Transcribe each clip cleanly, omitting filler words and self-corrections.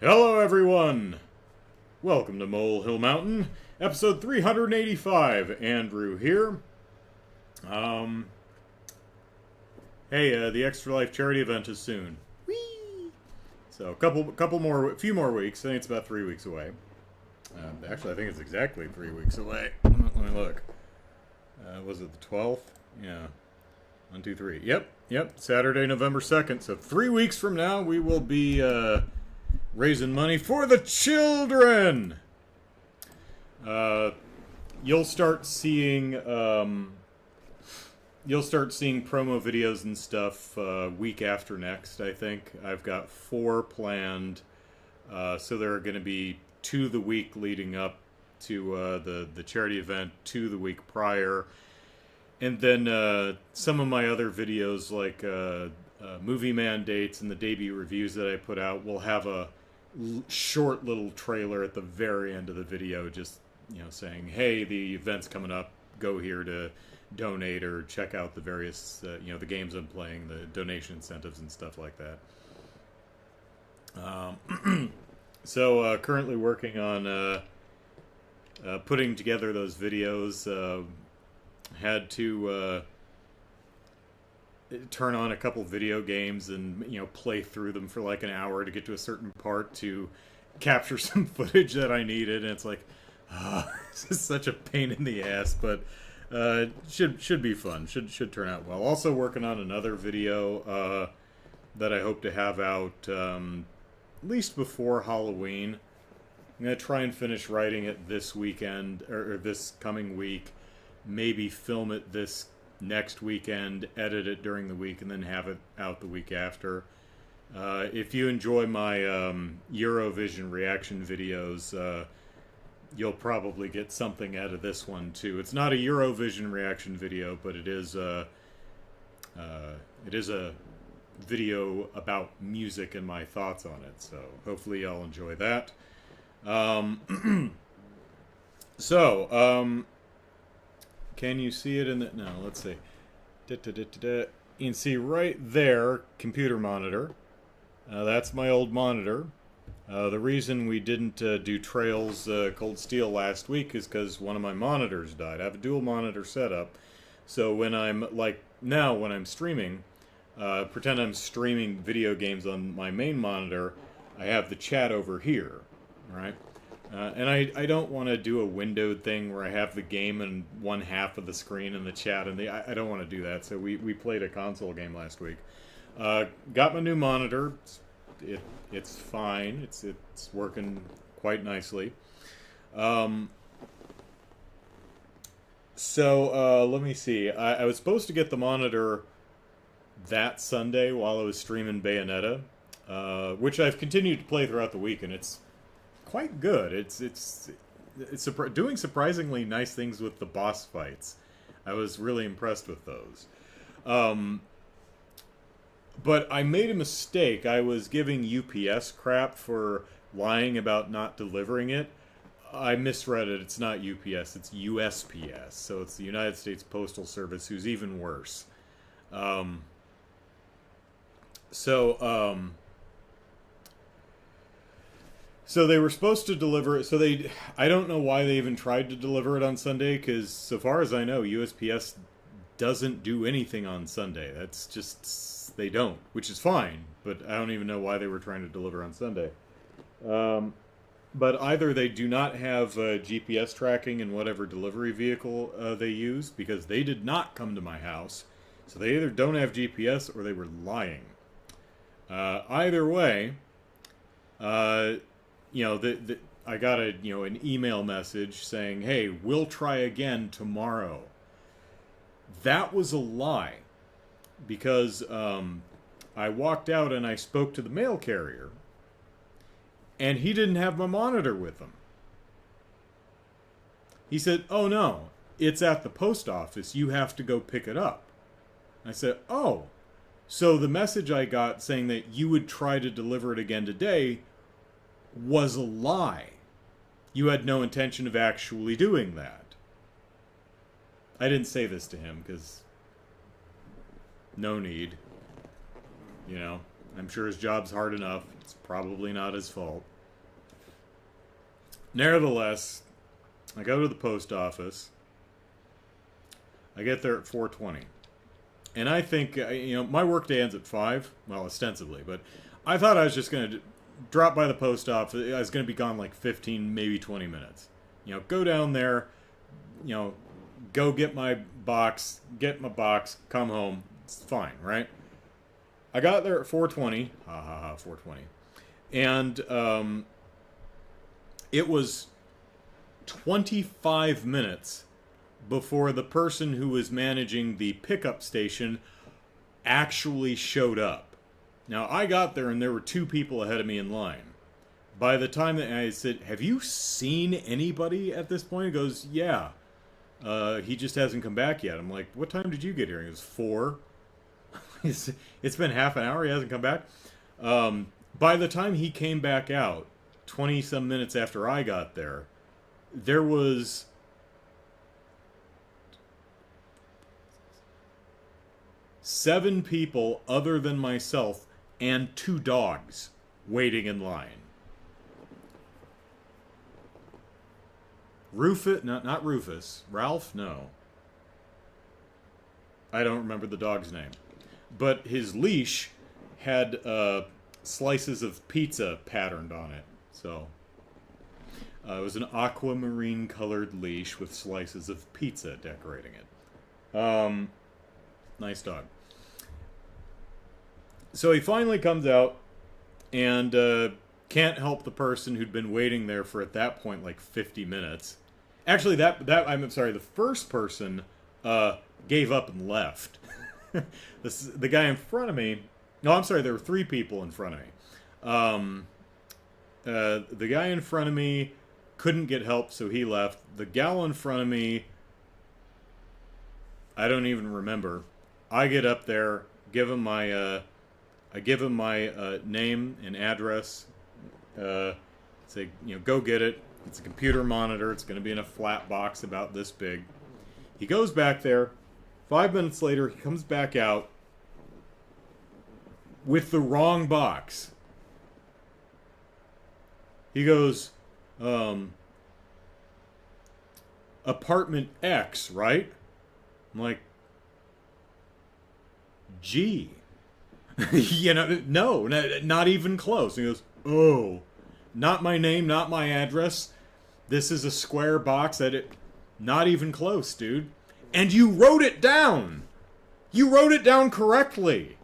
Hello, everyone! Welcome to Molehill Mountain, episode 385. Andrew here. Hey, the Extra Life charity event is soon. Whee! So, a few more weeks. I think it's about 3 weeks away. Actually, I think it's exactly 3 weeks away. Let me look. Was it the 12th? Yeah. 1, 2, 3. Yep. Saturday, November 2nd. So 3 weeks from now, we will be raising money for the children. You'll start seeing promo videos and stuff week after next. I think I've got 4 planned. So there are going to be 2 the week leading up to the charity event, 2 the week prior. And then some of my other videos, like movie mandates and the debut reviews that I put out, will have a short little trailer at the very end of the video, just saying, "Hey, the event's coming up. Go here to donate or check out the various the games I'm playing, the donation incentives and stuff like that." So currently working on putting together those videos. Had to turn on a couple video games and play through them for like an hour to get to a certain part to capture some footage that I needed, and it's like, this is such a pain in the ass, but should be fun. Should turn out well. Also working on another video that I hope to have out at least before Halloween. I'm gonna try and finish writing it this weekend or this coming week. Maybe film it this next weekend, edit it during the week, and then have it out the week after. If you enjoy my Eurovision reaction videos, you'll probably get something out of this one too. It's not a Eurovision reaction video, but it is a video about music and my thoughts on it. So hopefully y'all enjoy that. Can you see it in the... No, let's see. You can see right there, computer monitor. That's my old monitor. The reason we didn't do Trails Cold Steel last week is because one of my monitors died. I have a dual monitor setup. So when I'm, like now, when I'm streaming, pretend I'm streaming video games on my main monitor, I have the chat over here, right? And I don't want to do a windowed thing where I have the game in one half of the screen and the chat, and I don't want to do that. So we played a console game last week. Got my new monitor. It's fine. It's working quite nicely. So let me see. I was supposed to get the monitor that Sunday while I was streaming Bayonetta, which I've continued to play throughout the week, and it's quite good. It's doing surprisingly nice things with the boss fights. I was really impressed with those. But I made a mistake. I was giving UPS crap for lying about not delivering it. I misread it. It's not UPS. It's USPS. So it's the United States Postal Service, who's even worse. So they were supposed to deliver it. I don't know why they even tried to deliver it on Sunday, because so far as I know, USPS doesn't do anything on Sunday. That's just, they don't, which is fine, but I don't even know why they were trying to deliver on Sunday. But either they do not have GPS tracking in whatever delivery vehicle they use, because they did not come to my house. So they either don't have GPS or they were lying. Either way, I got an email message saying, "Hey, we'll try again tomorrow." That was a lie, because I walked out and I spoke to the mail carrier, and he didn't have my monitor with him. He said, "Oh no, it's at the post office. You have to go pick it up." I said, "Oh, so the message I got saying that you would try to deliver it again today was a lie. You had no intention of actually doing that." I didn't say this to him because no need, I'm sure his job's hard enough. It's probably not his fault. Nevertheless, I go to the post office. I get there at 4:20. And I think, my workday ends at 5. Well, ostensibly. But I thought I was just going to drop by the post office. I was going to be gone like 15, maybe 20 minutes. Go down there, go get my box, come home. It's fine, right? I got there at 4:20. Ha ha ha, 4:20. And it was 25 minutes before the person who was managing the pickup station actually showed up. Now, I got there and there were 2 people ahead of me in line. By the time that I said, have you seen anybody at this point? He goes, yeah. He just hasn't come back yet. I'm like, what time did you get here? He goes, 4. It's been half an hour. He hasn't come back. By the time he came back out, 20-some minutes after I got there, there was 7 people other than myself and 2 dogs waiting in line. Rufus, not Rufus. Ralph? No. I don't remember the dog's name. But his leash had slices of pizza patterned on it. So it was an aquamarine colored leash with slices of pizza decorating it. Nice dog. So he finally comes out and can't help the person who'd been waiting there for, at that point, like 50 minutes. Actually, I'm sorry, the first person gave up and left. The guy in front of me... No, I'm sorry, there were 3 people in front of me. The guy in front of me couldn't get help, so he left. The gal in front of me... I don't even remember. I get up there, give him my name and address. Say, go get it. It's a computer monitor. It's going to be in a flat box about this big. He goes back there. 5 minutes later, he comes back out with the wrong box. He goes, apartment X, right? I'm like, G. No, not even close. He goes, oh, not my name, not my address. This is a square box. Not even close, dude. And you wrote it down. You wrote it down correctly.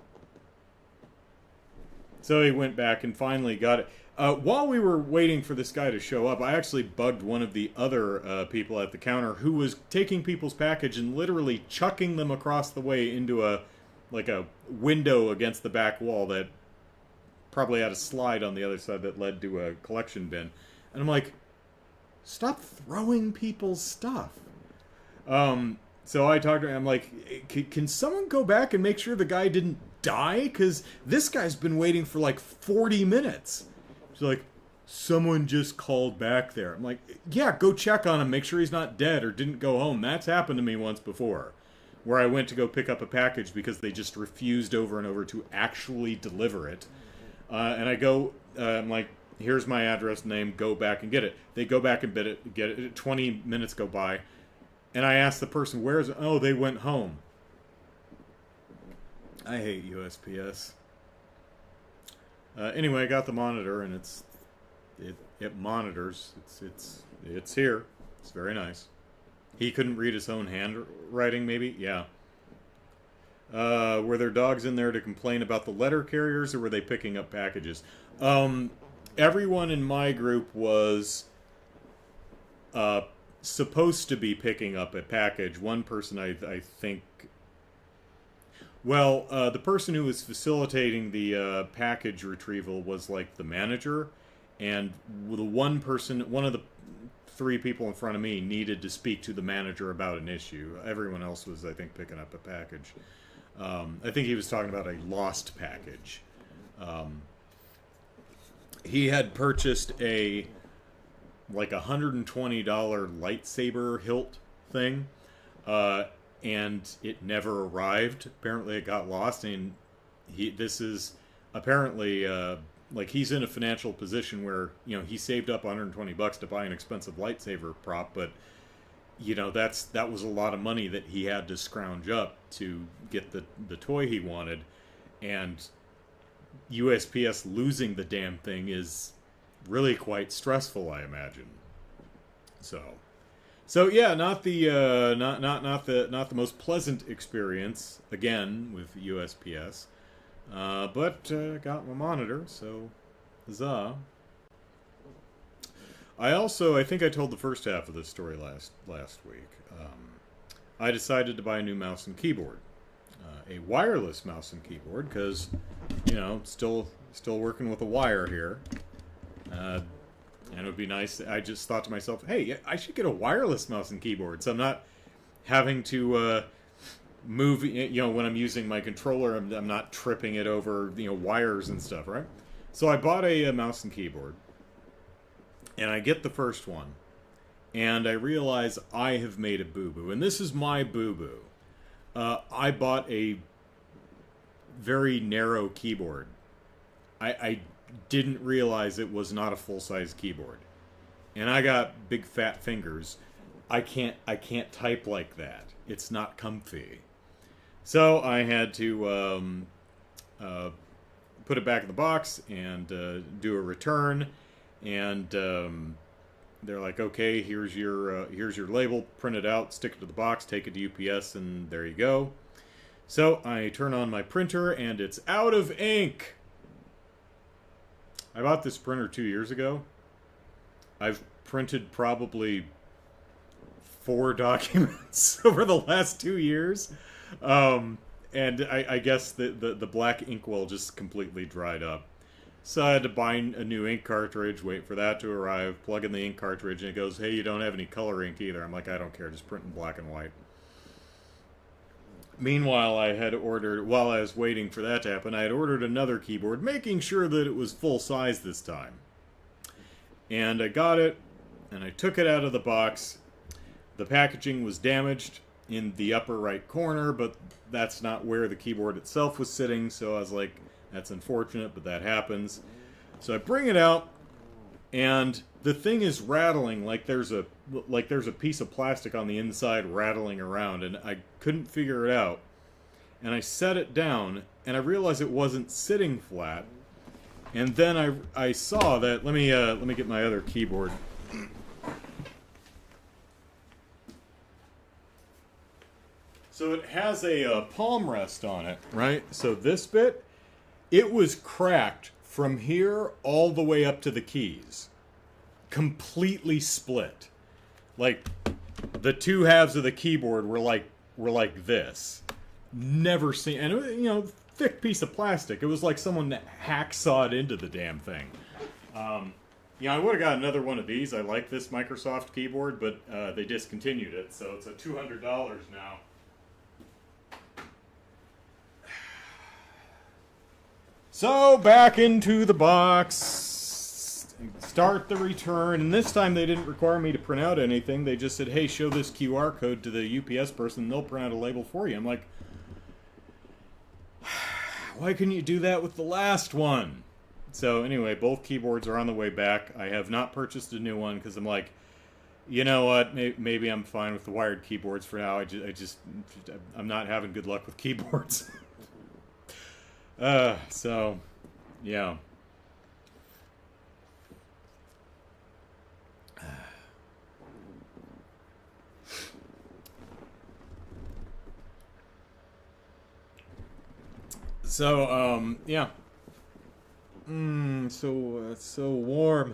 So he went back and finally got it. While we were waiting for this guy to show up, I actually bugged one of the other people at the counter who was taking people's package and literally chucking them across the way into a window against the back wall that probably had a slide on the other side that led to a collection bin. And I'm like, stop throwing people's stuff. So I talked to him. I'm like, can someone go back and make sure the guy didn't die? Because this guy's been waiting for like 40 minutes. She's like, someone just called back there. I'm like, yeah, go check on him. Make sure he's not dead or didn't go home. That's happened to me once before, where I went to go pick up a package because they just refused over and over to actually deliver it. And I go, I'm like, here's my address, name, go back and get it. They go back and get it. 20 minutes go by. And I ask the person, where is it? Oh, they went home. I hate USPS. Anyway, I got the monitor, and it monitors. It's here. It's very nice. He couldn't read his own handwriting, maybe? Yeah. Were there dogs in there to complain about the letter carriers, or were they picking up packages? Everyone in my group was supposed to be picking up a package. One person, I think... Well, the person who was facilitating the package retrieval was like the manager, and one of the 3 people in front of me needed to speak to the manager about an issue. Everyone else was, I think, picking up a package. I think he was talking about a lost package. He had purchased a $120 lightsaber hilt thing, and it never arrived. Apparently it got lost, and this is apparently, like he's in a financial position where he saved up 120 bucks to buy an expensive lightsaber prop, but that was a lot of money that he had to scrounge up to get the toy he wanted, and USPS losing the damn thing is really quite stressful, I imagine. So yeah, not the not the most pleasant experience again with USPS, but got my monitor, so huzzah. I think I told the first half of this story last week. I decided to buy a new mouse and keyboard, a wireless mouse and keyboard, because still working with a wire here, and it would be nice. I just thought to myself, hey, I should get a wireless mouse and keyboard, so I'm not having to move. When I'm using my controller, I'm not tripping it over wires and stuff, right? So I bought a mouse and keyboard. And I get the first one, and I realize I have made a boo-boo. And this is my boo-boo. I bought a very narrow keyboard. I didn't realize it was not a full-size keyboard. And I got big fat fingers. I can't type like that. It's not comfy. So I had to put it back in the box and do a return. And they're like, okay, here's your label, print it out, stick it to the box, take it to UPS, and there you go. So I turn on my printer, and it's out of ink. I bought this printer 2 years ago. I've printed probably 4 documents over the last 2 years, and I guess the black inkwell just completely dried up. So I had to buy a new ink cartridge, wait for that to arrive, plug in the ink cartridge, and it goes, hey, you don't have any color ink either. I'm like, I don't care, just print in black and white. Meanwhile, I had ordered, while I was waiting for that to happen, I had ordered another keyboard, making sure that it was full size this time. And I got it, and I took it out of the box. The packaging was damaged in the upper right corner, but that's not where the keyboard itself was sitting, so I was like, that's unfortunate, but that happens. So I bring it out, and the thing is rattling like there's a piece of plastic on the inside rattling around, and I couldn't figure it out. And I set it down, and I realized it wasn't sitting flat. And then I saw that. Let me get my other keyboard. So it has a palm rest on it, right? So this bit. It was cracked from here all the way up to the keys. Completely split. Like, the two halves of the keyboard were like this. Never seen, and it was, thick piece of plastic. It was like someone hacksawed into the damn thing. I would have got another one of these. I like this Microsoft keyboard, but they discontinued it, so it's a $200 now. So, back into the box, start the return, and this time they didn't require me to print out anything. They just said, hey, show this QR code to the UPS person, and they'll print out a label for you. I'm like, why couldn't you do that with the last one? So, anyway, both keyboards are on the way back. I have not purchased a new one, because I'm like, you know what, maybe I'm fine with the wired keyboards for now. I'm not having good luck with keyboards. So, yeah. So, yeah. It's so warm.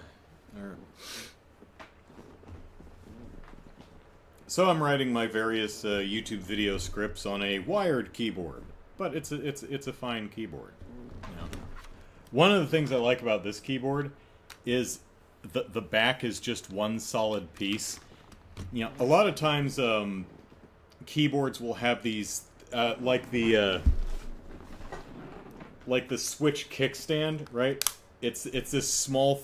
So I'm writing my various YouTube video scripts on a wired keyboard. But it's a fine keyboard. One of the things I like about this keyboard is the back is just one solid piece. A lot of times keyboards will have these like the Switch kickstand, right? It's this small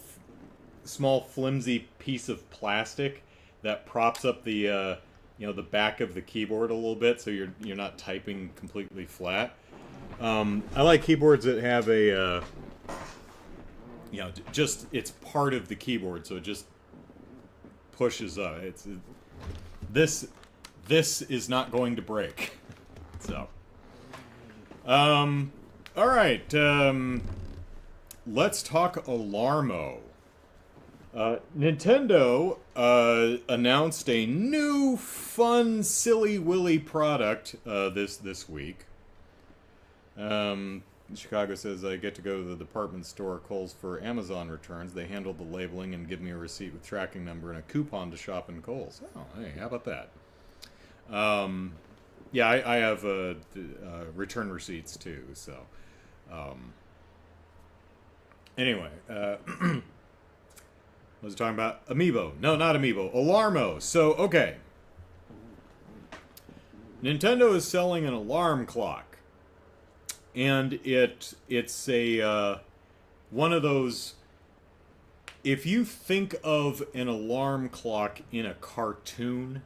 flimsy piece of plastic that props up the the back of the keyboard a little bit, so you're not typing completely flat. I like keyboards that have a, just it's part of the keyboard, so it just pushes up. This is not going to break. So, all right. Let's talk Alarmo. Nintendo announced a new, fun, silly willy product this week. Chicago says I get to go to the department store Kohl's for Amazon returns. They handle the labeling and give me a receipt with tracking number and a coupon to shop in Kohl's. Oh, hey, how about that? Yeah, I have return receipts too. So, anyway, was talking about Amiibo. No, not Amiibo. Alarmo. So, okay. Nintendo is selling an alarm clock. And it's a one of those. If you think of an alarm clock in a cartoon,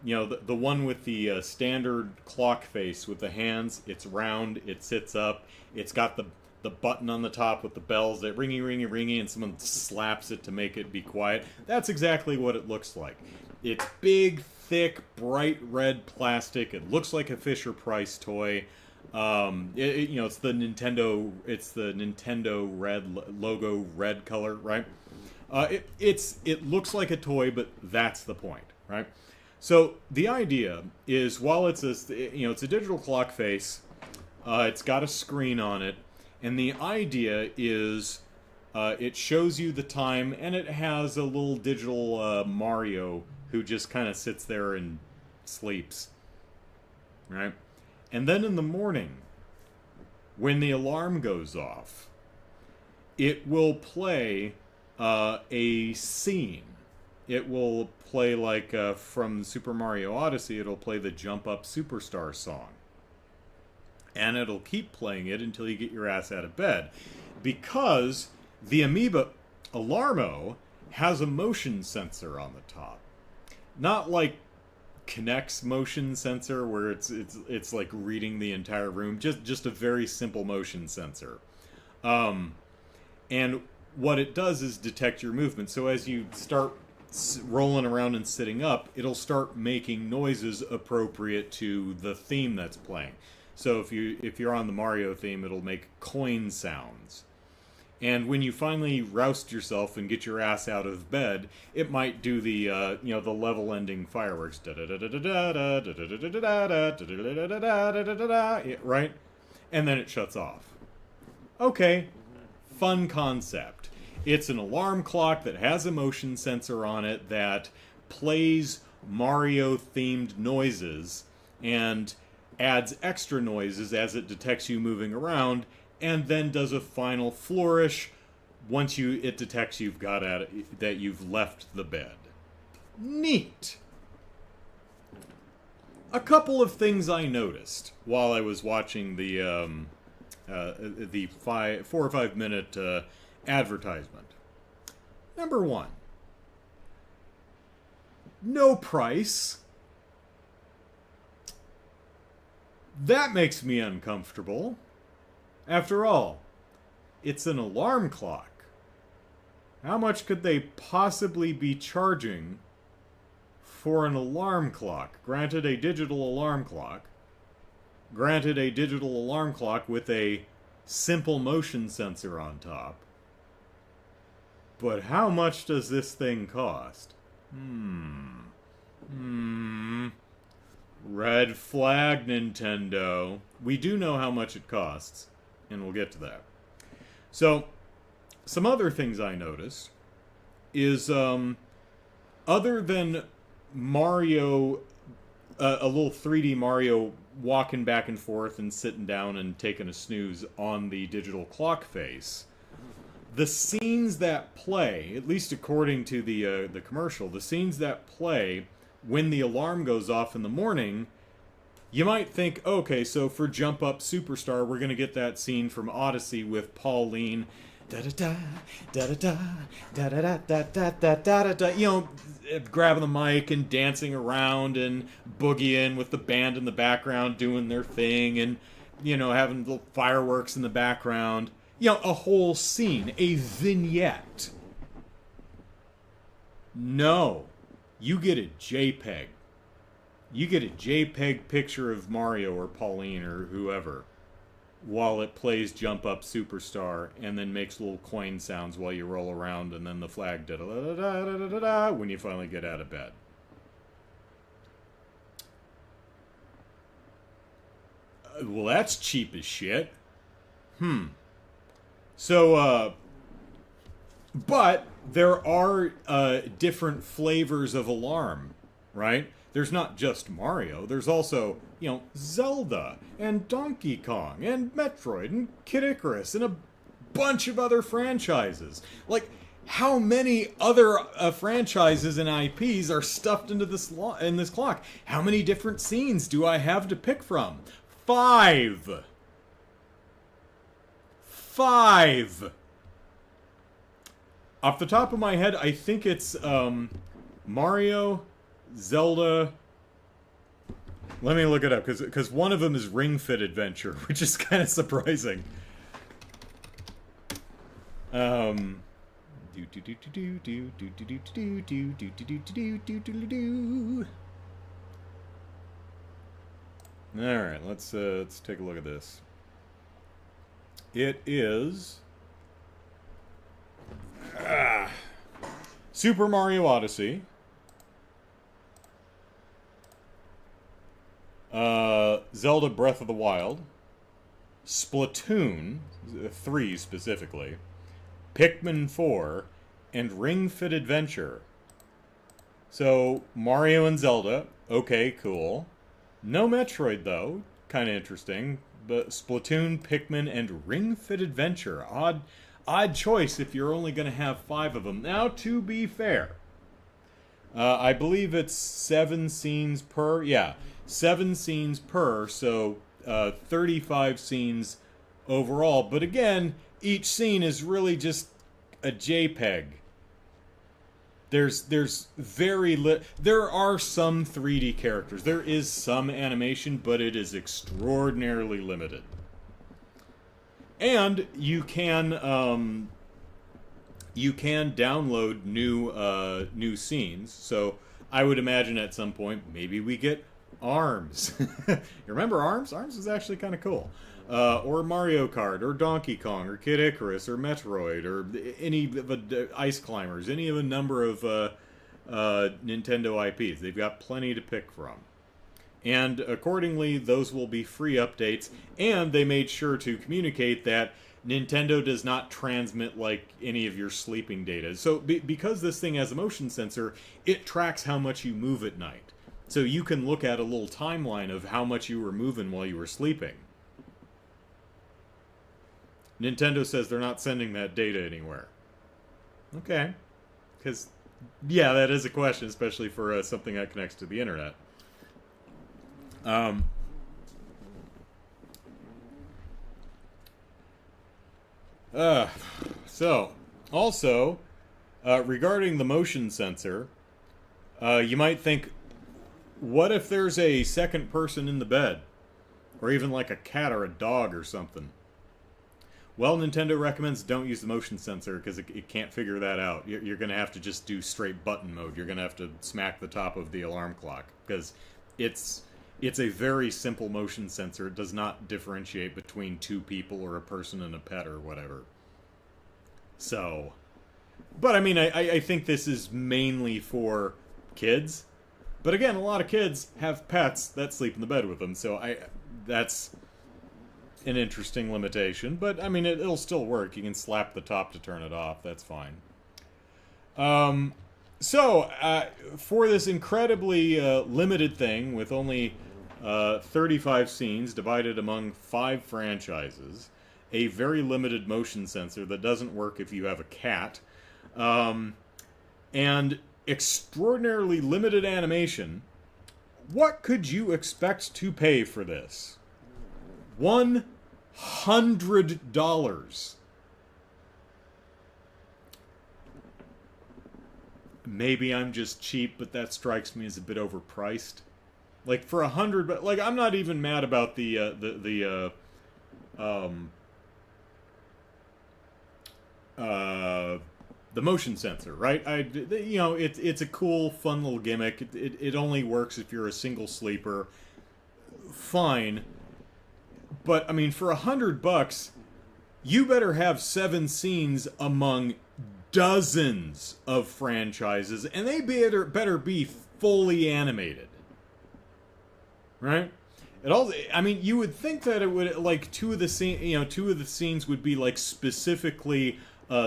the one with the standard clock face with the hands, it's round, it sits up, it's got the button on the top with the bells that ringy, ringy, ringy, and someone slaps it to make it be quiet. That's exactly what it looks like. It's big, thick, bright red plastic. It looks like a Fisher-Price toy. It's the Nintendo red logo, red color, right? It looks like a toy, but that's the point, right? So the idea is, while it's a digital clock face, it's got a screen on it, and the idea is it shows you the time, and it has a little digital Mario who just kind of sits there and sleeps, right? And then in the morning, when the alarm goes off, it will play a scene. It will play like from Super Mario Odyssey, it'll play the Jump Up Superstar song. And it'll keep playing it until you get your ass out of bed. Because the Amiibo Alarmo has a motion sensor on the top. Not like Kinect's motion sensor where it's like reading the entire room. Just a very simple motion sensor. And what it does is detect your movement. So as you start rolling around and sitting up, it'll start making noises appropriate to the theme that's playing. So if you're on the Mario theme, it'll make coin sounds. And when you finally roust yourself and get your ass out of bed, it might do the the level ending fireworks, right? And then it shuts off. Okay, fun concept. It's an alarm clock that has a motion sensor on it that plays Mario-themed noises and adds extra noises as it detects you moving around, and then does a final flourish once it detects that you've left the bed. Neat. A couple of things I noticed while I was watching the 4 or 5 minute advertisement. Number one, no price. That makes me uncomfortable. After all, it's an alarm clock. How much could they possibly be charging for an alarm clock? Granted, a digital alarm clock. Granted, a digital alarm clock with a simple motion sensor on top. But how much does this thing cost? Red flag, Nintendo. We do know how much it costs, and we'll get to that. So, some other things I noticed is, other than Mario, a little 3D Mario walking back and forth and sitting down and taking a snooze on the digital clock face, the scenes that play, at least according to the commercial, the scenes that play when the alarm goes off in the morning, you might think, okay, so for Jump Up Superstar, we're going to get that scene from Odyssey with Pauline, da-da-da, da-da-da, da-da-da, da-da-da, da-da-da, grabbing the mic and dancing around and boogieing with the band in the background doing their thing and, having the fireworks in the background. A whole scene, a vignette. No. You get a JPEG. You get a JPEG picture of Mario or Pauline or whoever while it plays Jump Up Superstar and then makes little coin sounds while you roll around and then the flag da da da da da da da when you finally get out of bed. Well, that's cheap as shit. So, but there are different flavors of Alarm, right? There's not just Mario. There's also, Zelda and Donkey Kong and Metroid and Kid Icarus and a bunch of other franchises. Like, how many other franchises and IPs are stuffed into in this clock? How many different scenes do I have to pick from? 5. 5. Off the top of my head, I think it's Mario, Zelda. Let me look it up because one of them is Ring Fit Adventure, which is kind of surprising. All right, let's take a look at this. It is Super Mario Odyssey, Zelda Breath of the Wild, Splatoon 3 specifically, Pikmin 4, and Ring Fit Adventure. So, Mario and Zelda, okay, cool. No Metroid, though. Kind of interesting. But Splatoon, Pikmin, and Ring Fit Adventure. Odd choice if you're only going to have 5 of them. Now, to be fair, I believe it's 7 scenes per. Yeah, 7 scenes per, so 35 scenes overall. But again, each scene is really just a JPEG. There's there are some 3D characters. There is some animation, but it is extraordinarily limited. And you can download new scenes. So I would imagine at some point maybe we get Arms. You remember Arms? Arms is actually kind of cool. Or Mario Kart, or Donkey Kong, or Kid Icarus, or Metroid, or any of the Ice Climbers, any of a number of Nintendo IPs. They've got plenty to pick from. And accordingly, those will be free updates, and they made sure to communicate that Nintendo does not transmit like any of your sleeping data. So because this thing has a motion sensor, it tracks how much you move at night. So you can look at a little timeline of how much you were moving while you were sleeping. Nintendo says they're not sending that data anywhere. Okay. Because, yeah, that is a question, especially for something that connects to the internet. So, also, regarding the motion sensor, you might think, what if there's a second person in the bed? Or even like a cat or a dog or something? Well, Nintendo recommends don't use the motion sensor because it can't figure that out. You're going to have to just do straight button mode. You're going to have to smack the top of the alarm clock because it's a very simple motion sensor. It does not differentiate between 2 people or a person and a pet or whatever. So, but I mean, I think this is mainly for kids. But again, a lot of kids have pets that sleep in the bed with them, so that's an interesting limitation. But, I mean, it'll still work. You can slap the top to turn it off. That's fine. So, for this incredibly limited thing with only 35 scenes divided among 5 franchises, a very limited motion sensor that doesn't work if you have a cat, and extraordinarily limited animation, what could you expect to pay for this? $100. Maybe I'm just cheap, but that strikes me as a bit overpriced. Like for $100, but like I'm not even mad about the um, uh, the motion sensor, right? It's a cool, fun little gimmick. It only works if you're a single sleeper. Fine, but I mean, for $100, you better have 7 scenes among dozens of franchises, and they better be fully animated, right? It also, I mean, you would think that it would like two of the scenes would be like specifically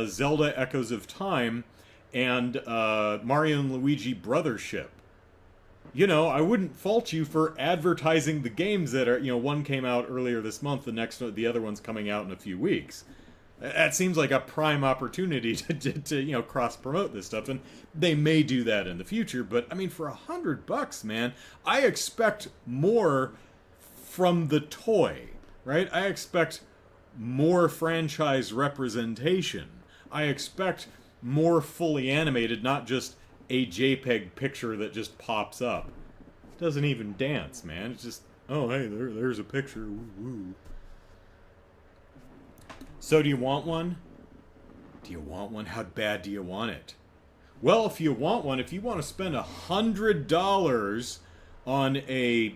Zelda Echoes of Time and Mario and Luigi Brothership. I wouldn't fault you for advertising the games that are, one came out earlier this month, the other one's coming out in a few weeks. That seems like a prime opportunity to cross promote this stuff, and they may do that in the future. But I mean, for $100, man, I expect more from the toy, right? I expect more franchise representation. I expect more fully animated, not just a JPEG picture that just pops up. It doesn't even dance, man. It's just, oh, hey, there's a picture. Woo, woo. So do you want one? Do you want one? How bad do you want it? Well, if you want one, if you want to spend $100 on a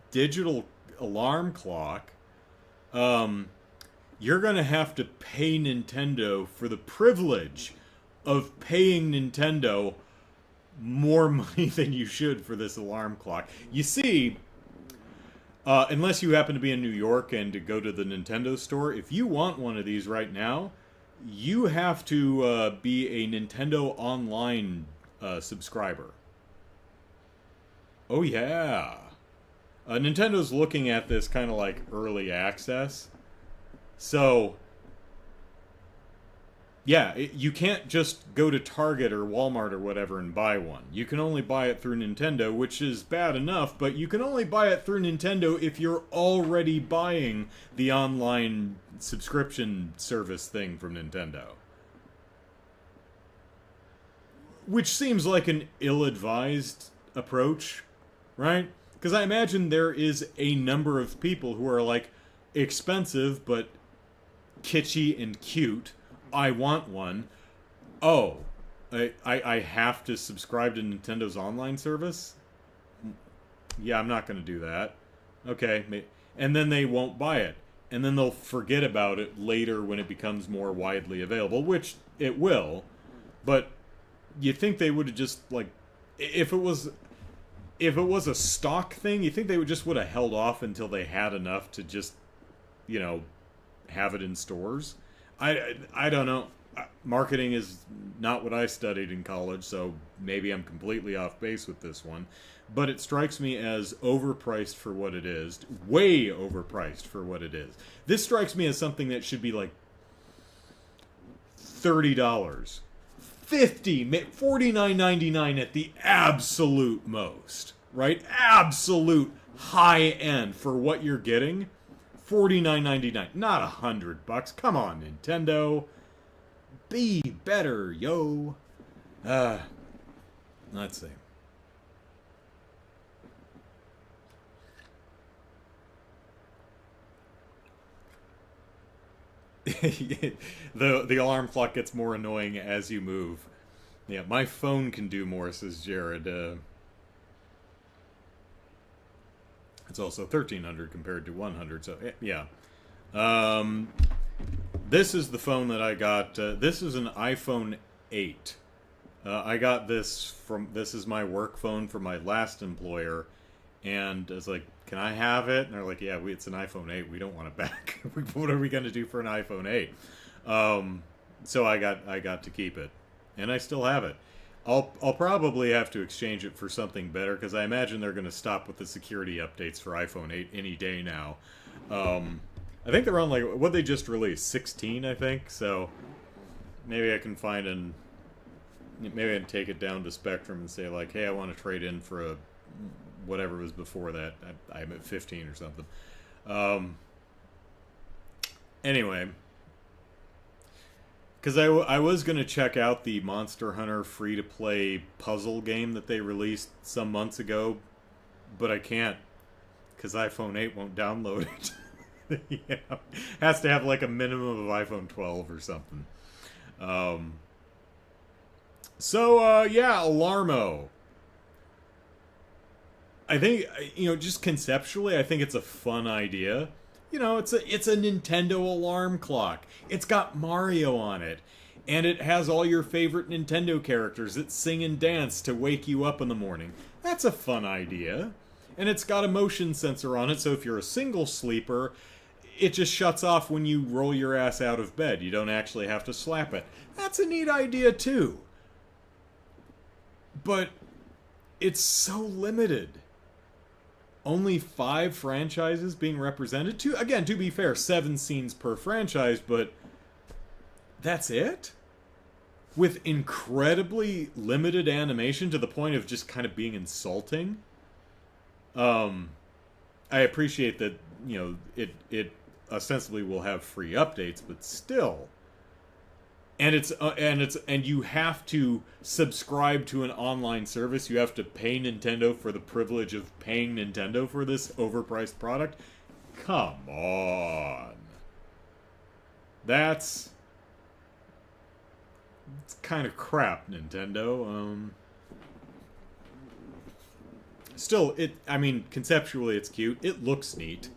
digital alarm clock, you're going to have to pay Nintendo for the privilege of paying Nintendo more money than you should for this alarm clock. You see, unless you happen to be in New York and to go to the Nintendo store, if you want one of these right now, you have to be a Nintendo Online subscriber. Oh, yeah. Nintendo's looking at this kind of like early access. So, yeah, you can't just go to Target or Walmart or whatever and buy one. You can only buy it through Nintendo, which is bad enough, but you can only buy it through Nintendo if you're already buying the online subscription service thing from Nintendo. Which seems like an ill-advised approach, right? Because I imagine there is a number of people who are like, expensive but kitschy and cute. I want one. Oh, I have to subscribe to Nintendo's online service? Yeah, I'm not going to do that. Okay. And then they won't buy it. And then they'll forget about it later when it becomes more widely available, which it will. But you think they would have just, like, if it was a stock thing, you think they would have held off until they had enough to just, have it in stores? I don't know. Marketing is not what I studied in college, so maybe I'm completely off base with this one. But it strikes me as overpriced for what it is. Way overpriced for what it is. This strikes me as something that should be like $30. $49.99 at the absolute most. Right? Absolute high end for what you're getting. $49.99, not $100. Come on, Nintendo. Be better, yo. Let's see. the alarm clock gets more annoying as you move. Yeah, my phone can do more, says Jared. It's also 1,300 compared to 100, so yeah. This is the phone that I got. This is an iPhone 8. I got this this is my work phone from my last employer, and I was like, can I have it? And they're like, yeah, it's an iPhone 8. We don't want it back. What are we going to do for an iPhone 8? So I got to keep it, and I still have it. I'll probably have to exchange it for something better, because I imagine they're going to stop with the security updates for iPhone 8 any day now. I think they're on, like, what they just released, 16, I think. So maybe I can maybe I can take it down to Spectrum and say, like, hey, I want to trade in for whatever was before that. I'm at 15 or something. Anyway. Because I was going to check out the Monster Hunter free-to-play puzzle game that they released some months ago, but I can't. because iPhone 8 won't download it. Yeah, has to have like a minimum of iPhone 12 or something. Um, yeah, Alarmo. I think just conceptually, I think it's a fun idea. It's a Nintendo alarm clock. It's got Mario on it, and it has all your favorite Nintendo characters that sing and dance to wake you up in the morning. That's a fun idea. And it's got a motion sensor on it, so if you're a single sleeper, it just shuts off when you roll your ass out of bed. You don't actually have to slap it. That's a neat idea too. But it's so limited. Only 5 franchises being represented. To be fair, 7 scenes per franchise, but that's it? With incredibly limited animation to the point of just kind of being insulting. I appreciate that, it ostensibly will have free updates, but still. And you have to subscribe to an online service. You have to pay Nintendo for the privilege of paying Nintendo for this overpriced product. Come on. It's kind of crap, Nintendo. Still, conceptually it's cute. It looks neat,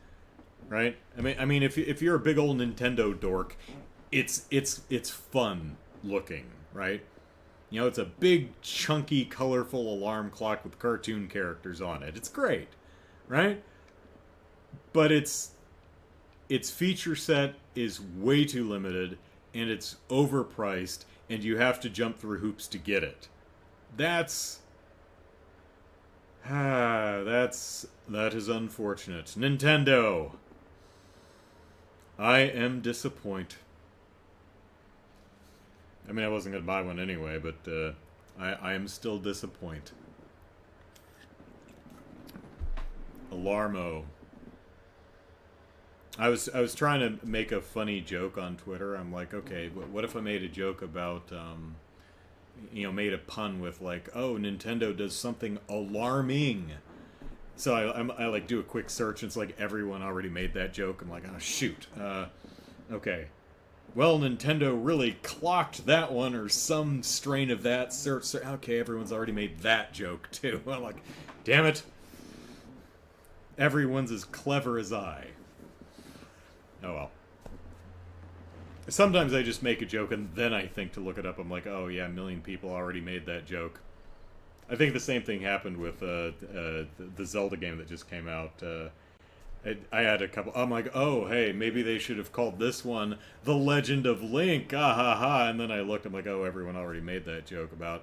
right? If you're a big old Nintendo dork, it's fun looking, right? It's a big, chunky, colorful alarm clock with cartoon characters on it. It's great, right? But its feature set is way too limited, and it's overpriced, and you have to jump through hoops to get it. That is unfortunate. Nintendo, I am disappointed. I wasn't going to buy one anyway, but I am still disappointed. Alarmo. I was trying to make a funny joke on Twitter. I'm like, okay, what if I made a joke about, made a pun with like, oh, Nintendo does something alarming. So I like do a quick search, and it's like everyone already made that joke. I'm like, oh shoot, okay. Well, Nintendo really clocked that one, or some strain of that. Search. Okay, everyone's already made that joke too. I'm like, damn it. Everyone's as clever as I. Oh well. Sometimes I just make a joke and then I think to look it up. I'm like, oh yeah, a million people already made that joke. I think the same thing happened with the Zelda game that just came out. I had a couple. I'm like, oh, hey, maybe they should have called this one The Legend of Link. Ah, ha, ha. And then I looked, I'm like, oh, everyone already made that joke about.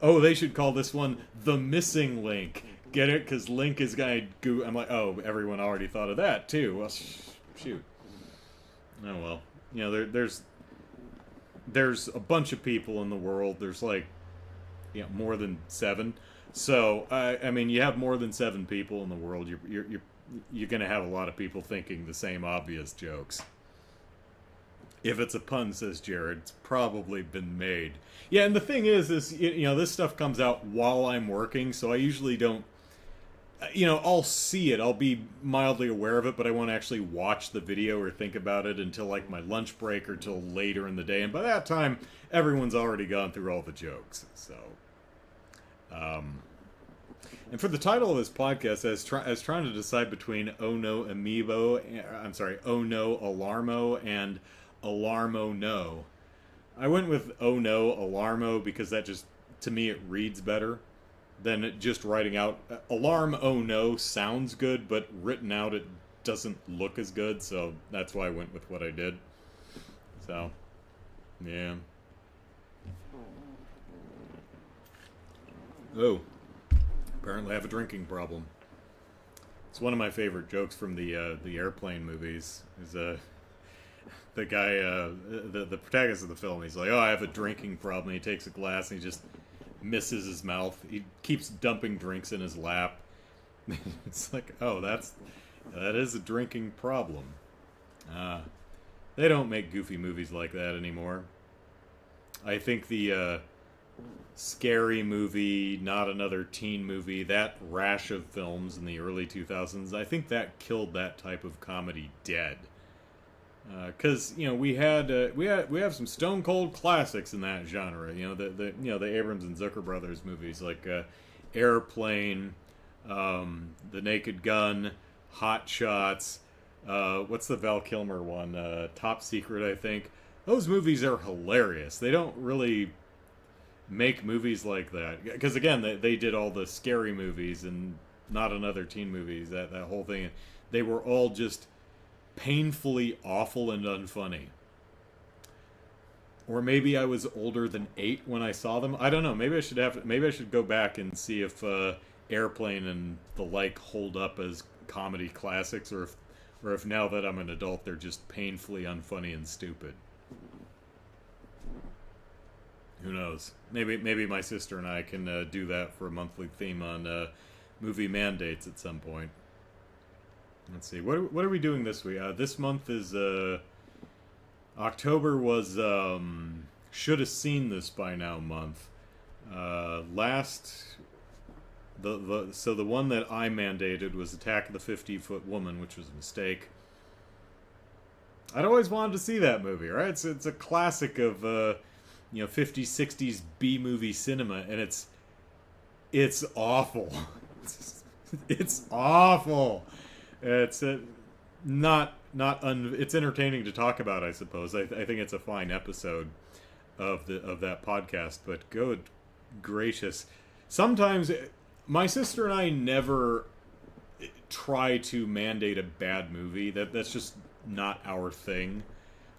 Oh, they should call this one The Missing Link. Get it? Because Link is going to. I'm like, oh, everyone already thought of that, too. Well, shoot. Oh, well. There's a bunch of people in the world. There's like, more than 7. So, you have more than 7 people in the world. You're going to have a lot of people thinking the same obvious jokes. If it's a pun, says Jared, it's probably been made. Yeah, and the thing is this stuff comes out while I'm working, so I usually don't, I'll see it. I'll be mildly aware of it, but I won't actually watch the video or think about it until, like, my lunch break or till later in the day. And by that time, everyone's already gone through all the jokes, so... And for the title of this podcast, I was trying to decide between Oh No Oh No Alarmo and Alarmo No. I went with Oh No Alarmo because that just, to me, it reads better than just writing out. Alarm Oh No sounds good, but written out it doesn't look as good, so that's why I went with what I did. So, yeah. Oh. Apparently I have a drinking problem. It's one of my favorite jokes from the airplane movies. Is the guy, the protagonist of the film, he's like, oh, I have a drinking problem. He takes a glass and he just misses his mouth. He keeps dumping drinks in his lap. It's like, oh, that is a drinking problem. They don't make goofy movies like that anymore. I think the Scary Movie, Not Another Teen Movie, that rash of films in the early 2000s, I think that killed that type of comedy dead. Because we have some stone cold classics in that genre. The Abrams and Zucker brothers movies like Airplane, The Naked Gun, Hot Shots. What's the Val Kilmer one? Top Secret, I think. Those movies are hilarious. They don't really make movies like that because again they did all the scary movies and Not Another Teen movies, that whole thing. They were all just painfully awful and unfunny. Or maybe I was older than 8 when I saw them. I don't know. Maybe I should go back and see if Airplane and the like hold up as comedy classics, or if now that I'm an adult they're just painfully unfunny and stupid. Who knows? Maybe my sister and I can do that for a monthly theme on movie mandates at some point. Let's see. What are we doing this week? This month is October was should have seen this by now month. So the one that I mandated was Attack of the 50-Foot Woman, which was a mistake. I'd always wanted to see that movie, right? It's a classic of 50s, 60s B movie cinema, and it's awful. It's awful. It's it's entertaining to talk about, I suppose. I think it's a fine episode of that podcast, but good gracious. Sometimes my sister and I never try to mandate a bad movie. That's just not our thing.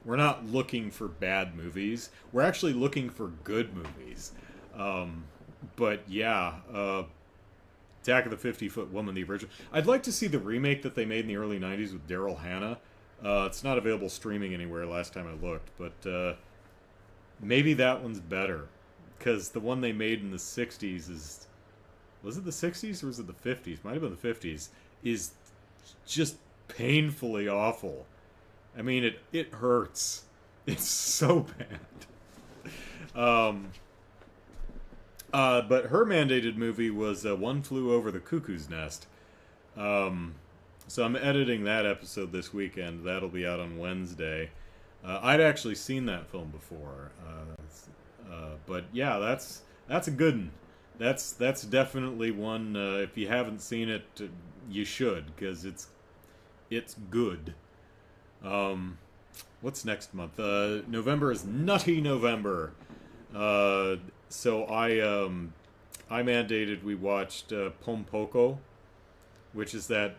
We're not looking for bad movies. We're actually looking for good movies. But yeah, Attack of the 50-Foot Woman, the original. I'd like to see the remake that they made in the early 90s with Daryl Hannah. It's not available streaming anywhere last time I looked, but maybe that one's better. Because the one they made in the 60s is... Was it the 60s or was it the 50s? Might have been the 50s. Is just painfully awful. I mean, it hurts. It's so bad. But her mandated movie was One Flew Over the Cuckoo's Nest. So I'm editing that episode this weekend. That'll be out on Wednesday. I'd actually seen that film before. But yeah, that's a good one. That's definitely one. If you haven't seen it, you should, because it's good. What's next month? November is Nutty November. So I mandated we watched Pompoko, which is that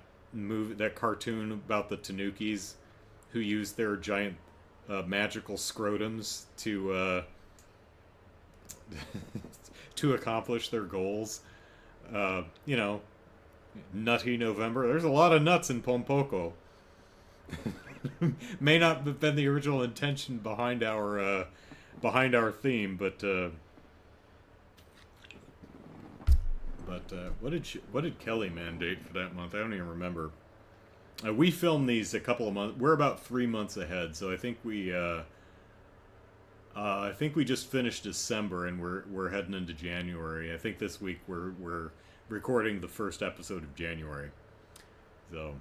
cartoon about the Tanukis who use their giant magical scrotums to to accomplish their goals. Nutty November. There's a lot of nuts in Pompoko. May not have been the original intention behind our theme, but what did Kelly mandate for that month? I don't even remember. We filmed these a couple of months. We're about 3 months ahead, so I think we just finished December and we're heading into January. I think this week we're recording the first episode of January. So,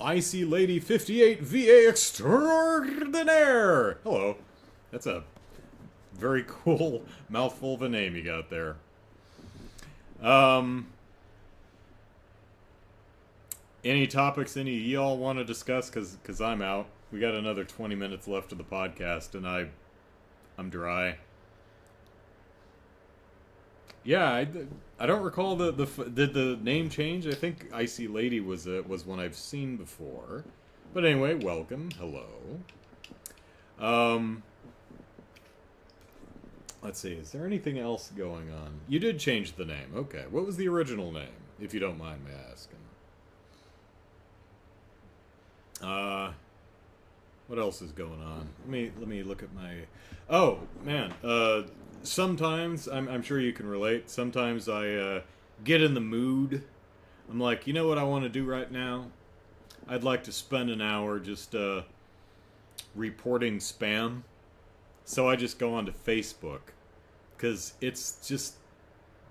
Icy Lady 58 VA Extraordinaire. Hello. That's a very cool mouthful of a name you got there. Any topics any of y'all want to discuss? Because I'm out. We got another 20 minutes left of the podcast, and I'm dry. Yeah, I don't recall did the name change? I think Icy Lady was one I've seen before. But anyway, welcome. Hello. Let's see, is there anything else going on? You did change the name. Okay. What was the original name, if you don't mind me asking? What else is going on? Let me look at my... Oh, man. Sometimes, I'm sure you can relate, sometimes I get in the mood. I'm like, you know what I want to do right now? I'd like to spend an hour just reporting spam. So I just go onto Facebook. because it's just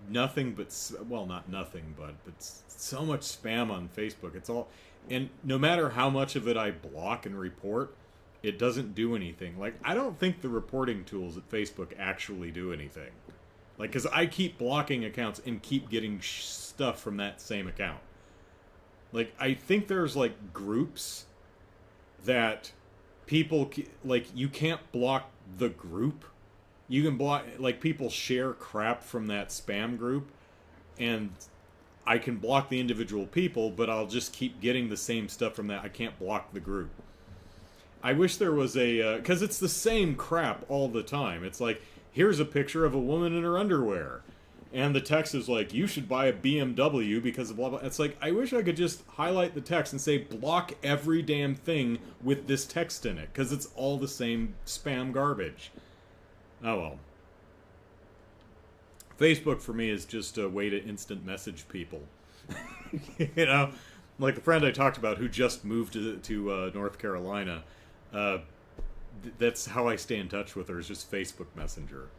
nothing but, well, not nothing, but so much spam on Facebook. It's all, and no matter how much of it I block and report, it doesn't do anything. Like, I don't think the reporting tools at Facebook actually do anything. Like, because I keep blocking accounts and keep getting stuff from that same account. Like, I think there's, like, groups that people, like, you can't block the group. You can block, like, people share crap from that spam group, and I can block the individual people, but I'll just keep getting the same stuff from that. I can't block the group. I wish there was a, because it's the same crap all the time. It's like, here's a picture of a woman in her underwear. And the text is like, you should buy a BMW because of blah, blah. It's like, I wish I could just highlight the text and say, block every damn thing with this text in it. Because it's all the same spam garbage. Oh well. Facebook for me is just a way to instant message people. You know? Like the friend I talked about who just moved to North Carolina. That's how I stay in touch with her, is just Facebook Messenger.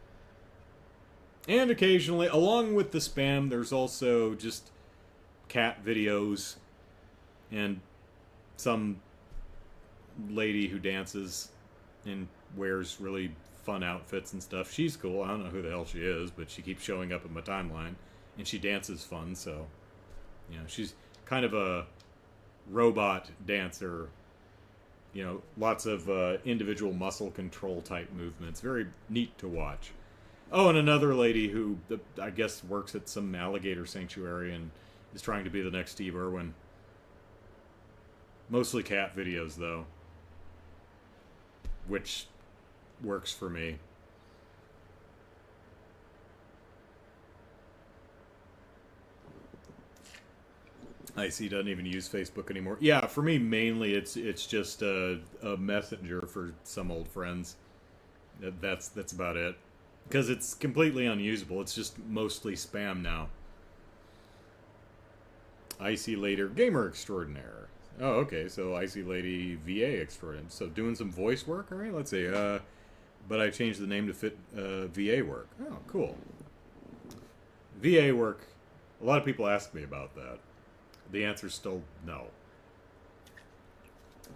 And occasionally, along with the spam, there's also just cat videos and some lady who dances and wears really fun outfits and stuff. She's cool. I don't know who the hell she is, but she keeps showing up in my timeline. And she dances fun, so, you know, she's kind of a robot dancer. You know, lots of individual muscle control type movements. Very neat to watch. Oh, and another lady who, I guess, works at some alligator sanctuary and is trying to be the next Steve Irwin. Mostly cat videos, though. Which works for me. Icy doesn't even use Facebook anymore. Yeah, for me, mainly, it's just a messenger for some old friends. That's about it. Because it's completely unusable. It's just mostly spam now. Icy Later Gamer Extraordinaire. Oh, okay. So Icy Lady VA Extraordinaire. So doing some voice work? All right, let's see. But I changed the name to fit VA work. Oh, cool. VA work. A lot of people ask me about that. The answer's still no.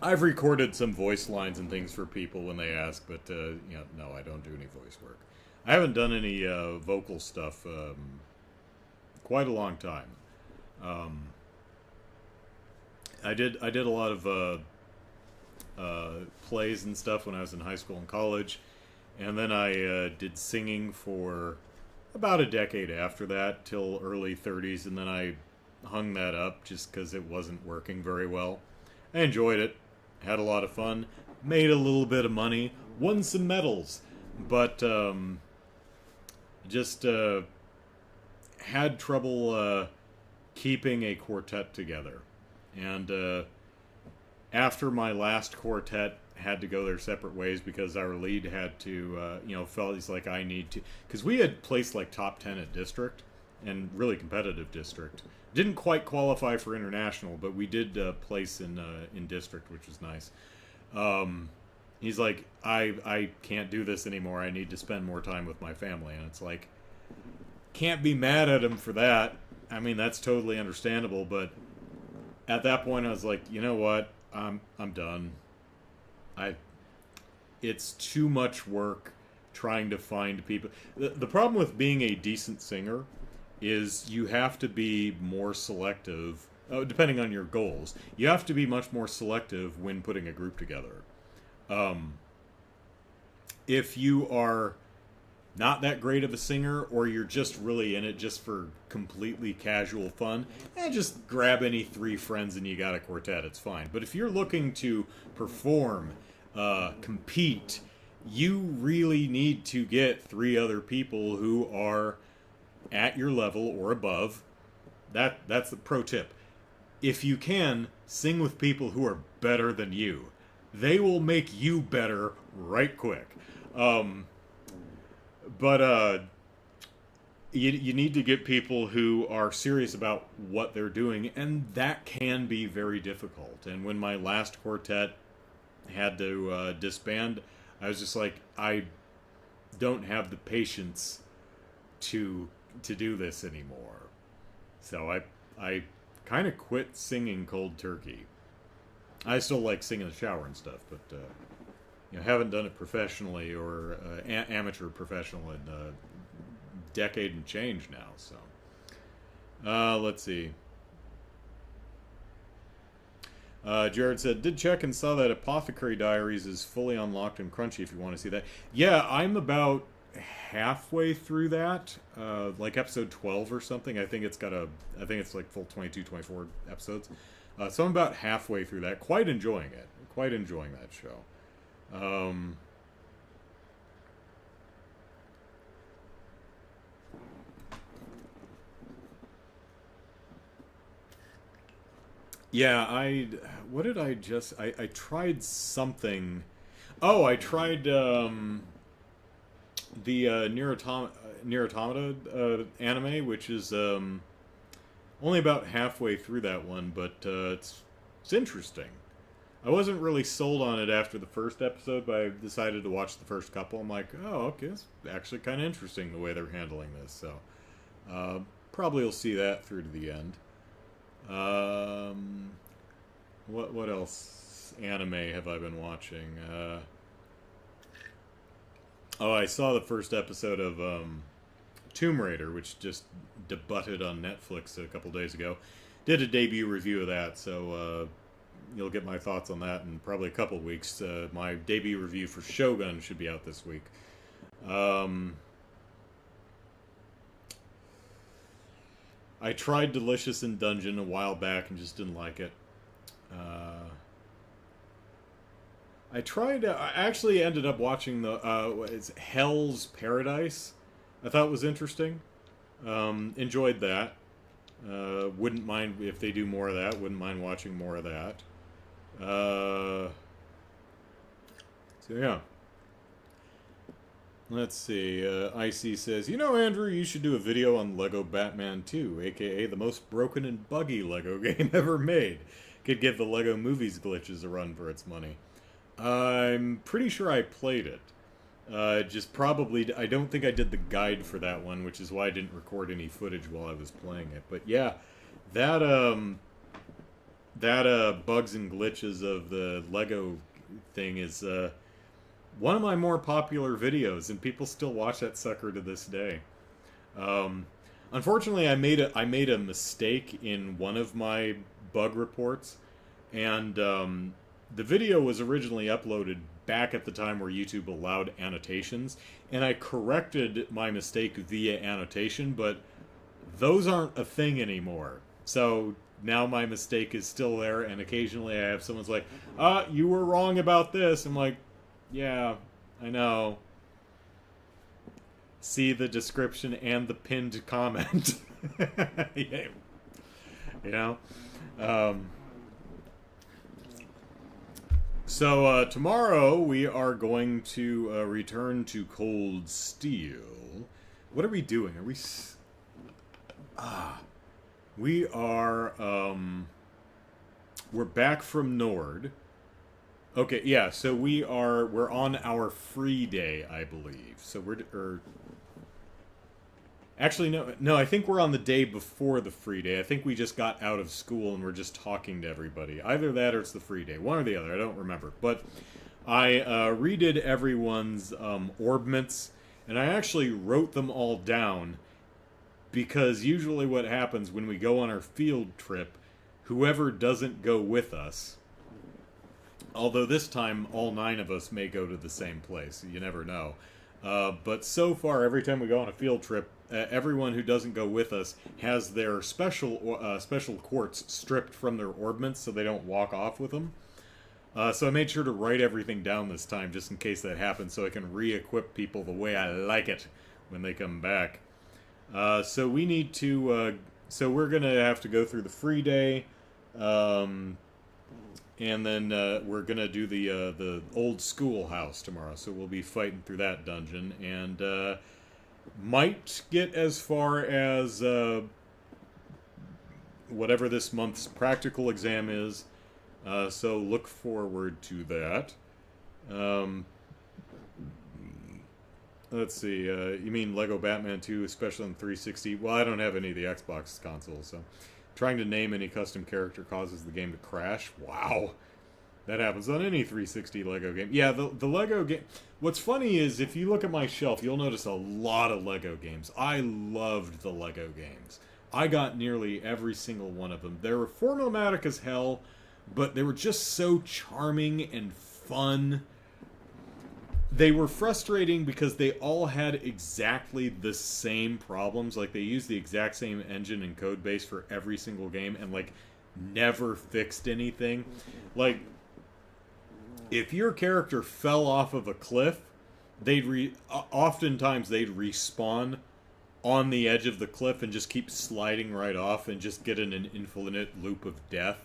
I've recorded some voice lines and things for people when they ask, but you know, no, I don't do any voice work. I haven't done any vocal stuff quite a long time. I did a lot of plays and stuff when I was in high school and college, and then I did singing for about a decade after that, till early 30s, and then I hung that up just because it wasn't working very well. I enjoyed it, had a lot of fun, made a little bit of money, won some medals, but just had trouble keeping a quartet together. And after my last quartet had to go their separate ways because our lead had to, you know, felt he's like, I need to... Because we had placed like top 10 at district, and really competitive district. Didn't quite qualify for international, but we did place in district, which was nice. He's like, I can't do this anymore. I need to spend more time with my family. And it's like, can't be mad at him for that. I mean, that's totally understandable. But at that point, I was like, you know what? I'm done. It's too much work trying to find people. The problem with being a decent singer is you have to be more selective, depending on your goals. You have to be much more selective when putting a group together. If you are not that great of a singer, or you're just really in it just for completely casual fun, just grab any 3 friends and you got a quartet, it's fine. But if you're looking to perform, compete, you really need to get 3 other people who are at your level or above. That's the pro tip. If you can, sing with people who are better than you. They will make you better right quick. But you need to get people who are serious about what they're doing, and that can be very difficult. And when my last quartet had to disband, I was just like, I don't have the patience to do this anymore. So I kind of quit singing cold turkey. I still like singing in the shower and stuff, but haven't done it professionally or amateur professional in a decade and change now. So let's see. Jared said, did check and saw that Apothecary Diaries is fully unlocked and Crunchy if you want to see that. Yeah, I'm about halfway through that, like episode 12 or something. I think it's like full 22, 24 episodes. So I'm about halfway through that. Quite enjoying it. Quite enjoying that show. Yeah, what did I tried something. Oh, I tried, the Nier Automata anime, which is only about halfway through that one, but it's interesting. I wasn't really sold on it after the first episode, but I decided to watch the first couple. I'm like, oh, okay, it's actually kind of interesting the way they're handling this. So probably will see that through to the end. What else anime have I been watching? I saw the first episode of Tomb Raider, which just debuted on Netflix a couple days ago. Did a debut review of that, so you'll get my thoughts on that in probably a couple weeks. My debut review for Shogun should be out this week. I tried Delicious in Dungeon a while back and just didn't like it. I actually ended up watching it's Hell's Paradise. I thought it was interesting. Enjoyed that. Wouldn't mind if they do more of that. Wouldn't mind watching more of that. So yeah. Let's see. Icy says, Andrew, you should do a video on Lego Batman 2, aka the most broken and buggy Lego game ever made. Could give the Lego Movies glitches a run for its money. I'm pretty sure I played it. Just probably, I don't think I did the guide for that one, which is why I didn't record any footage while I was playing it. But yeah, that bugs and glitches of the Lego thing is one of my more popular videos, and people still watch that sucker to this day. Unfortunately, I made a mistake in one of my bug reports, and the video was originally uploaded back at the time where YouTube allowed annotations, and I corrected my mistake via annotation, but those aren't a thing anymore. So now my mistake is still there, and occasionally I have someone's like, you were wrong about this. I'm like, yeah, I know. See the description and the pinned comment. Yeah. So tomorrow we are going to return to Cold Steel. What are we doing? Are we... We are... We're back from Nord. Okay, yeah, so we're on our free day, I believe. So actually, no, I think we're on the day before the free day. I think we just got out of school and we're just talking to everybody. Either that or it's the free day. One or the other, I don't remember. But I redid everyone's orbments, and I actually wrote them all down, because usually what happens when we go on our field trip, whoever doesn't go with us, although this time all 9 of us may go to the same place, you never know. But so far, every time we go on a field trip, everyone who doesn't go with us has their special quartz stripped from their orbments so they don't walk off with them. So I made sure to write everything down this time just in case that happens, so I can re-equip people the way I like it when they come back. So we need to... so we're going to have to go through the free day, and then we're going to do the old schoolhouse tomorrow. So we'll be fighting through that dungeon, and might get as far as whatever this month's practical exam is. So look forward to that. Let's see. You mean Lego Batman 2, especially on 360? Well, I don't have any of the Xbox consoles, so trying to name any custom character causes the game to crash. Wow. That happens on any 360 Lego game. Yeah, the Lego game... What's funny is, if you look at my shelf, you'll notice a lot of Lego games. I loved the Lego games. I got nearly every single one of them. They were formulaic as hell, but they were just so charming and fun. They were frustrating because they all had exactly the same problems. Like, they used the exact same engine and code base for every single game and, like, never fixed anything. Like, if your character fell off of a cliff, oftentimes they'd respawn on the edge of the cliff and just keep sliding right off and just get in an infinite loop of death.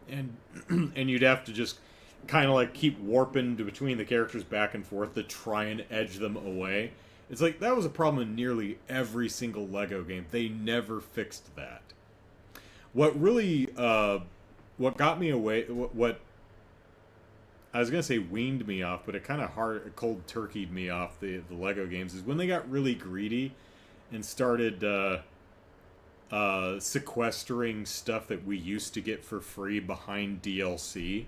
And and you'd have to just kind of like keep warping between the characters back and forth to try and edge them away. It's like, that was a problem in nearly every single Lego game. They never fixed that. What really, what got me away, what I was going to say weaned me off, but it kind of cold turkeyed me off the Lego games, is when they got really greedy and started sequestering stuff that we used to get for free behind DLC.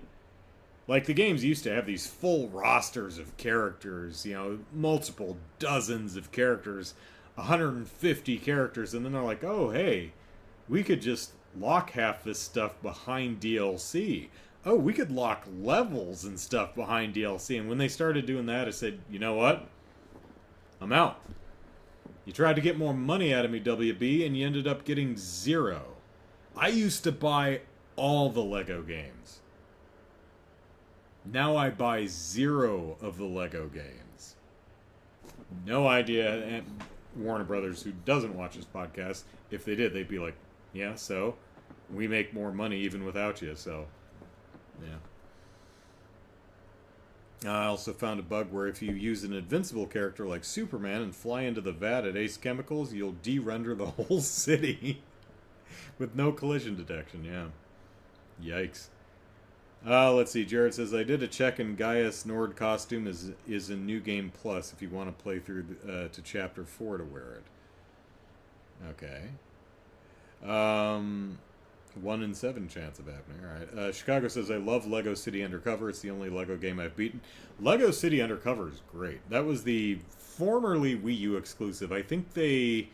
Like, the games used to have these full rosters of characters, you know, multiple dozens of characters, 150 characters, and then they're like, oh, hey, we could just lock half this stuff behind DLC. Oh, we could lock levels and stuff behind DLC. And when they started doing that, I said, you know what? I'm out. You tried to get more money out of me, WB, and you ended up getting zero. I used to buy all the Lego games. Now I buy zero of the Lego games. No idea, and Warner Brothers, who doesn't watch this podcast, if they did, they'd be like, yeah, so? We make more money even without you, so... Yeah. I also found a bug where if you use an invincible character like Superman and fly into the vat at Ace Chemicals, you'll de-render the whole city with no collision detection. Yeah. Yikes. Let's see. Jared says, I did a check and Gaius Nord costume is in New Game Plus if you want to play through to Chapter 4 to wear it. Okay. 1 in 7 chance of happening. Alright. Chicago says, I love Lego City Undercover. It's the only Lego game I've beaten. Lego City Undercover is great. That was the formerly Wii U exclusive. I think they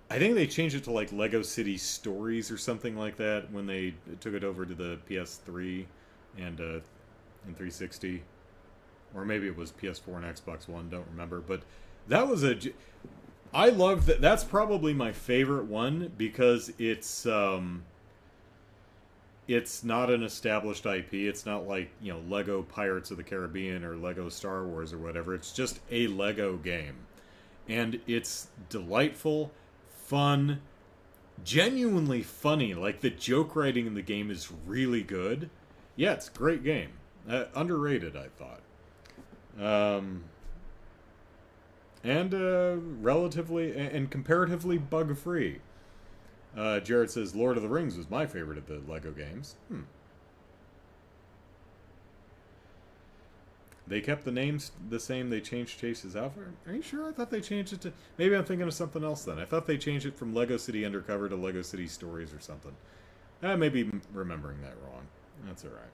changed it to like Lego City Stories or something like that when they took it over to the PS3 and 360. Or maybe it was PS4 and Xbox One, don't remember. But that was I love that. That's probably my favorite one because it's not an established IP. It's not like, you know, Lego Pirates of the Caribbean or Lego Star Wars or whatever. It's just a Lego game. And it's delightful, fun, genuinely funny. Like, the joke writing in the game is really good. Yeah, it's a great game. Underrated, I thought. And relatively and comparatively bug-free. Jared says, Lord of the Rings was my favorite of the Lego games. They kept the names the same, they changed Chase's outfit? Are you sure? I thought they changed it to... Maybe I'm thinking of something else then. I thought they changed it from Lego City Undercover to Lego City Stories or something. I may be remembering that wrong. That's alright.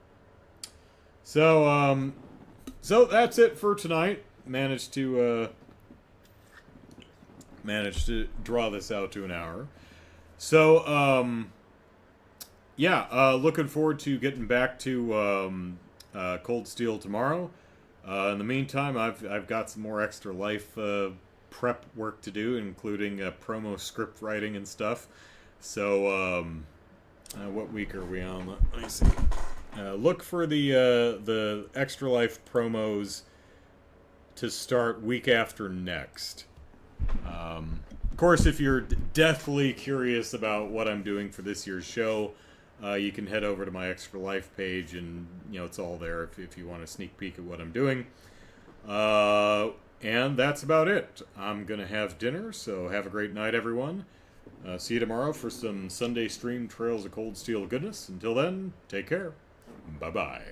So that's it for tonight. Managed to draw this out to an hour. So, looking forward to getting back to Cold Steel tomorrow. In the meantime, I've got some more Extra Life prep work to do, including promo script writing and stuff. So, what week are we on? Let me see. Look for the Extra Life promos to start week after next. Of course, if you're deathly curious about what I'm doing for this year's show, you can head over to my Extra Life page, and you know it's all there if you want a sneak peek at what I'm doing. And that's about it. I'm gonna have dinner, so have a great night, everyone. See you tomorrow for some Sunday stream Trails of Cold Steel goodness. Until then, take care. Bye-bye.